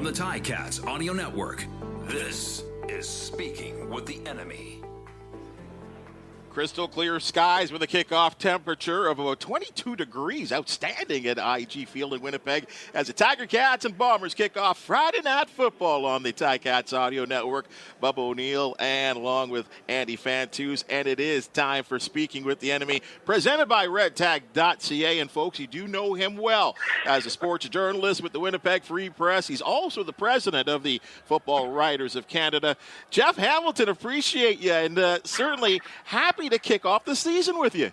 From the Ticats Audio Network, this is Speaking with the Enemy. Crystal clear skies with a kickoff temperature of about 22 degrees. Outstanding at IG Field in Winnipeg as the Tiger Cats and Bombers kick off Friday Night Football on the Ticats Audio Network. Bubba O'Neill and along with Andy Fantuz. And it is time for Speaking with the Enemy, presented by redtag.ca. And folks, you do know him well as a sports journalist with the Winnipeg Free Press. He's also the president of the Football Writers of Canada. Jeff Hamilton, appreciate you, and certainly happy to kick off the season with you.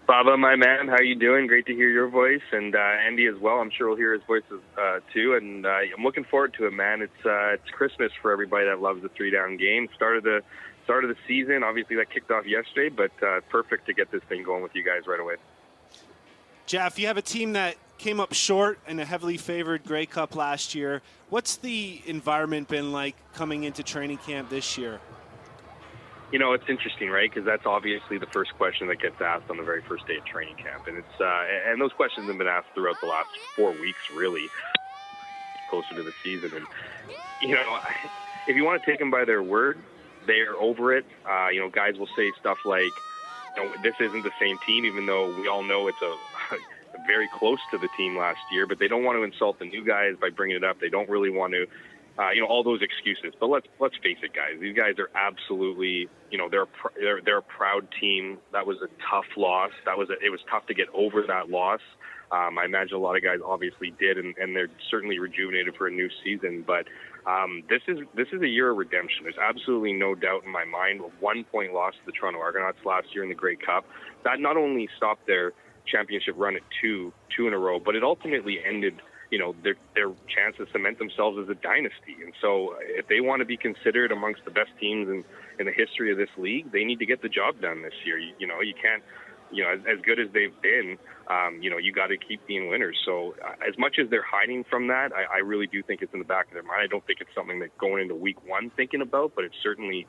Bubba, my man, how you doing? Great to hear your voice, and Andy as well. I'm sure we'll hear his voice too, and I'm looking forward to it, man. It's Christmas for everybody that loves the three-down game. Start of the season. Obviously, that kicked off yesterday, but perfect to get this thing going with you guys right away. Jeff, you have a team that came up short in a heavily favored Grey Cup last year. What's the environment been like coming into training camp this year? You know, it's interesting, right? Because that's obviously the first question that gets asked on the very first day of training camp, and and those questions have been asked throughout the last 4 weeks, really, closer to the season. And you know, if you want to take them by their word, they are over it. You know, guys will say stuff like, you know, "This isn't the same team," even though we all know it's a very close to the team last year. But they don't want to insult the new guys by bringing it up. They don't really want to. You know, all those excuses. But let's face it, guys. These guys are absolutely, you know, they're a proud team. That was a tough loss. It was tough to get over that loss. I imagine a lot of guys obviously did, and they're certainly rejuvenated for a new season. But this is a year of redemption. There's absolutely no doubt in my mind. A 1-point loss to the Toronto Argonauts last year in the Grey Cup. That not only stopped their championship run at two in a row, but it ultimately ended, you know, their chance to cement themselves as a dynasty. And so if they want to be considered amongst the best teams in the history of this league, they need to get the job done this year. You know, you can't, you know, as good as they've been, you know, you got to keep being winners. So as much as they're hiding from that, I really do think it's in the back of their mind. I don't think it's something that going into week one thinking about, but it's certainly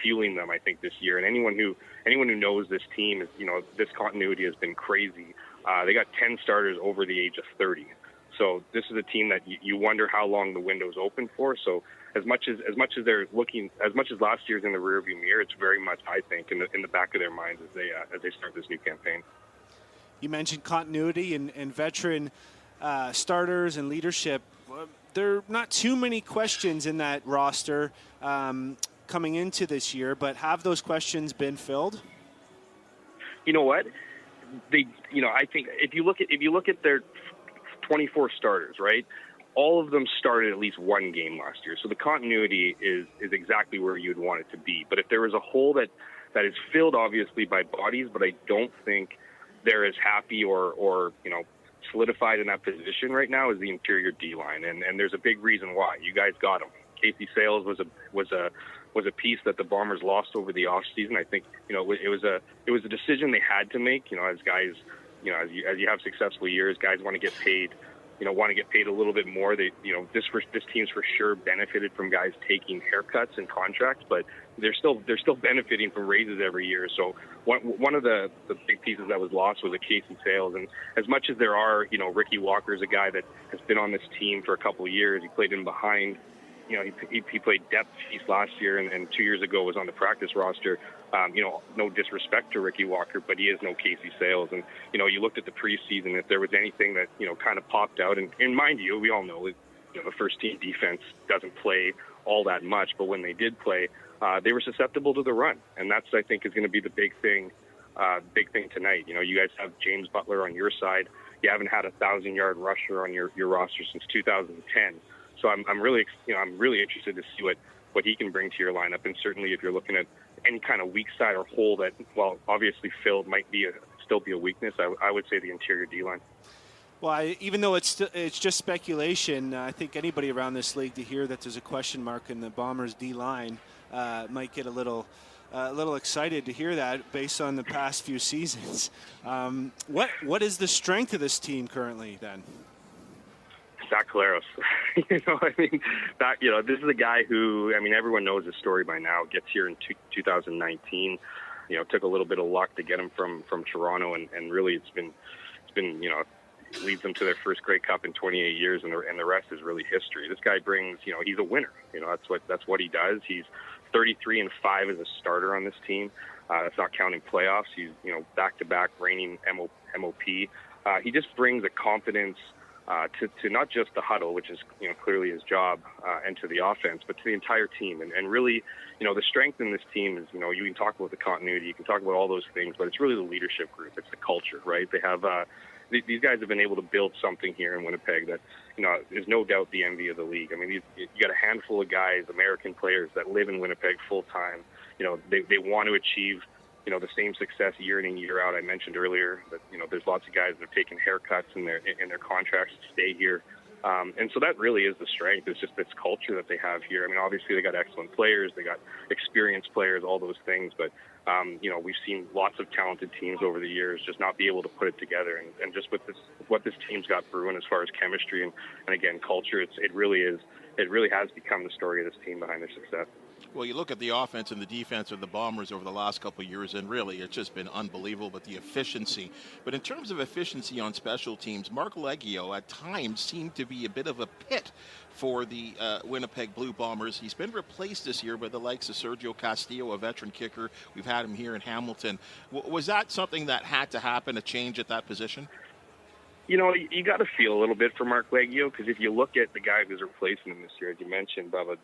fueling them, I think, this year. And anyone who knows this team is, you know, this continuity has been crazy. They got 10 starters over the age of 30. So this is a team that you wonder how long the window's open for. So as much as they're looking, as much as last year's in the rearview mirror, it's very much, I think, in the back of their minds as they start this new campaign. You mentioned continuity and veteran starters and leadership. There are not too many questions in that roster coming into this year, but have those questions been filled? You know what? I think if you look at their 24 starters, right? All of them started at least one game last year. So the continuity is exactly where you'd want it to be. But if there was a hole that is filled, obviously, by bodies, but I don't think they're as happy or you know, solidified in that position right now as the interior D-line. And there's a big reason why. You guys got them. Casey Sales was a piece that the Bombers lost over the offseason. I think, you know, it was a decision they had to make, you know, as guys, you know, as you have successful years, guys want to get paid a little bit more. They, you know, this team's for sure benefited from guys taking haircuts and contracts, but they're still benefiting from raises every year. So one of the big pieces that was lost was a Casey Sales. And as much as there are, you know, Ricky Walker's a guy that has been on this team for a couple of years. He played in behind. You know, he played depth piece last year and 2 years ago was on the practice roster. You know, no disrespect to Ricky Walker, but he is no Casey Sales. And, you know, you looked at the preseason, if there was anything that, you know, kind of popped out. And mind you, we all know, you know, the first-team defense doesn't play all that much. But when they did play, they were susceptible to the run. And that's, I think, is going to be the big thing tonight. You know, you guys have James Butler on your side. You haven't had a 1,000-yard rusher on your roster since 2010. So I'm really interested to see what he can bring to your lineup. And certainly if you're looking at any kind of weak side or hole that, well, obviously filled might still be a weakness, I would say the interior D-line. Well, even though it's just speculation, I think anybody around this league to hear that there's a question mark in the Bombers D-line might get a little excited to hear that based on the past few seasons. What is the strength of this team currently then? Zach Collaros. You know, I mean, this is a guy who, I mean, everyone knows his story by now. Gets here in 2019. You know, took a little bit of luck to get him from Toronto, and really it's been, you know, leads them to their first Grey Cup in 28 years, and the rest is really history. This guy brings, he's a winner. That's what he does. He's 33-5 as a starter on this team. That's not counting playoffs. He's, back-to-back reigning MOP. He just brings a confidence to not just the huddle, which is clearly his job, and to the offense, but to the entire team. And really, the strength in this team is, you can talk about the continuity, you can talk about all those things, but it's really the leadership group. It's the culture, right? They have these guys have been able to build something here in Winnipeg that is no doubt the envy of the league. I mean, you got a handful of guys, American players, that live in Winnipeg full time. They want to achieve the same success year in and year out. I mentioned earlier that there's lots of guys that have taken haircuts in their contracts to stay here, and so that really is the strength. It's just this culture that they have here. I mean, obviously they got excellent players, they got experienced players, all those things, but we've seen lots of talented teams over the years just not be able to put it together, and just with what this team's got brewing as far as chemistry and again culture, it really has become the story of this team behind their success. Well, you look at the offense and the defense of the Bombers over the last couple of years, and really it's just been unbelievable, but the efficiency. But in terms of efficiency on special teams, Mark Leggio at times seemed to be a bit of a pit for the Winnipeg Blue Bombers. He's been replaced this year by the likes of Sergio Castillo, a veteran kicker. We've had him here in Hamilton. Was that something that had to happen, a change at that position? You got to feel a little bit for Mark Leggio, because if you look at the guy who's replacing him this year, as you mentioned, Bubba,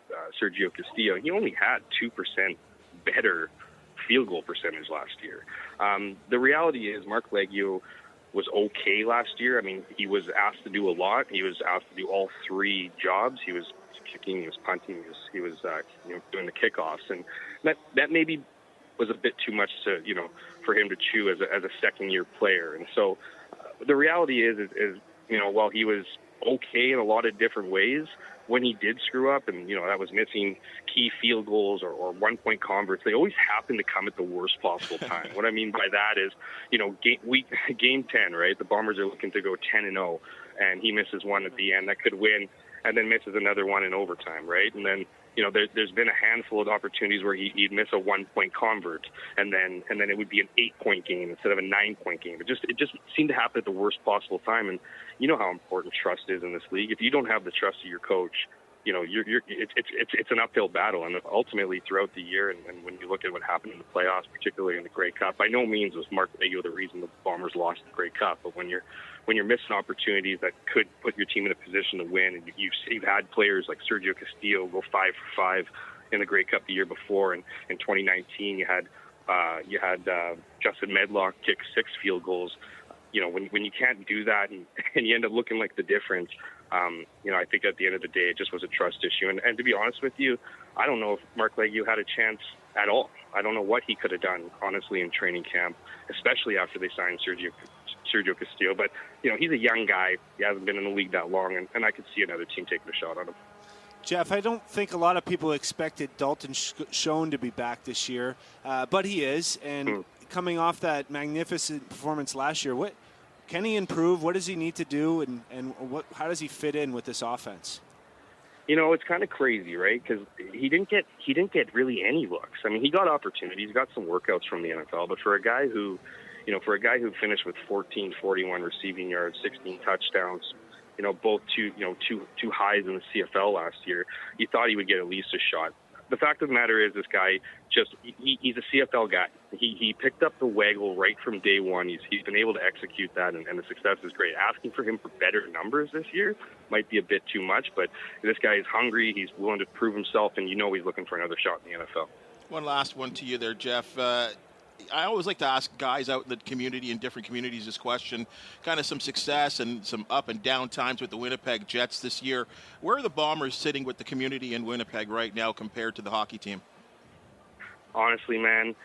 Sergio Castillo, he only had 2% better field goal percentage last year. The reality is Mark Leggio was okay last year. I mean, he was asked to do a lot. He was asked to do all three jobs. He was kicking, he was punting, he was doing the kickoffs, and that maybe was a bit too much to for him to chew as a second-year player. And so the reality is while he was okay in a lot of different ways, when he did screw up and, that was missing key field goals or 1-point converts, they always happen to come at the worst possible time. What I mean by that is, game 10, right? The Bombers are looking to go 10-0, and he misses one at the end that could win, and then misses another one in overtime, right? And then, there's been a handful of opportunities where he'd miss a 1-point convert, and then it would be an 8-point game instead of a 9-point game. It just seemed to happen at the worst possible time. And you know how important trust is in this league. If you don't have the trust of your coach, it's an uphill battle. And ultimately throughout the year, and when you look at what happened in the playoffs, particularly in the Grey Cup, by no means was Mark Leggio the reason the Bombers lost the Grey Cup. But when you're missing opportunities that could put your team in a position to win, and you've had players like Sergio Castillo go 5 for 5 in the Grey Cup the year before, and in 2019 you had Justin Medlock kick 6 field goals. When you can't do that and you end up looking like the difference, I think at the end of the day it just was a trust issue. And to be honest with you, I don't know if Mark Leggio had a chance at all. I don't know what he could have done, honestly, in training camp, especially after they signed Sergio Castillo. But, he's a young guy. He hasn't been in the league that long, and I could see another team taking a shot on him. Jeff, I don't think a lot of people expected Dalton Schoen to be back this year, but he is. And coming off that magnificent performance last year, what can he improve? What does he need to do, and how does he fit in with this offense? It's kind of crazy, right? Because he didn't get really any looks. I mean, he got opportunities, got some workouts from the NFL, but for a guy who finished with 41 receiving yards, 16 touchdowns, both two highs in the CFL last year, you thought he would get at least a shot. The fact of the matter is, this guy he's a CFL guy. He picked up the waggle right from day one. He's been able to execute that, and the success is great. Asking for him for better numbers this year might be a bit too much, but this guy is hungry. He's willing to prove himself, and he's looking for another shot in the NFL. One last one to you there, Jeff. I always like to ask guys out in the community, in different communities, this question, kind of some success and some up and down times with the Winnipeg Jets this year. Where are the Bombers sitting with the community in Winnipeg right now compared to the hockey team? Honestly, man,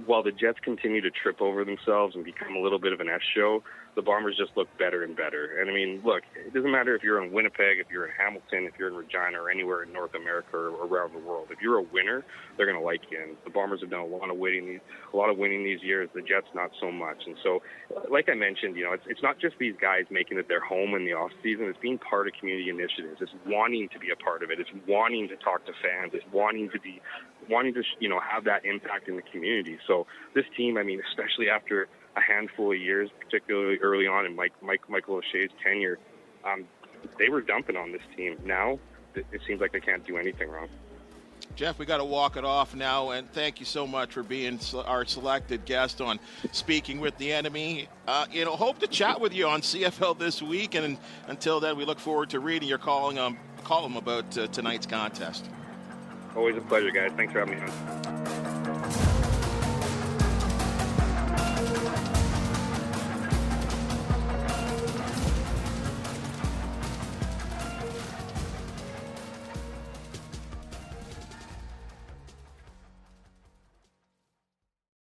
while the Jets continue to trip over themselves and become a little bit of an S show, the Bombers just look better and better. And I mean, look, it doesn't matter if you're in Winnipeg, if you're in Hamilton, if you're in Regina, or anywhere in North America or around the world. If you're a winner, they're going to like you. And the Bombers have done a lot of winning these years. The Jets, not so much. And so, like I mentioned, it's not just these guys making it their home in the off season. It's being part of community initiatives. It's wanting to be a part of it. It's wanting to talk to fans. It's wanting to have that impact in the community. So this team, I mean, especially after a handful of years, particularly early on in Michael O'Shea's tenure, they were dumping on this team. Now it seems like they can't do anything wrong. Jeff, we got to walk it off now, and thank you so much for being our selected guest on Speaking with the Enemy. Hope to chat with you on CFL this week, and until then, we look forward to reading your column about tonight's contest. Always a pleasure, guys. Thanks for having me on.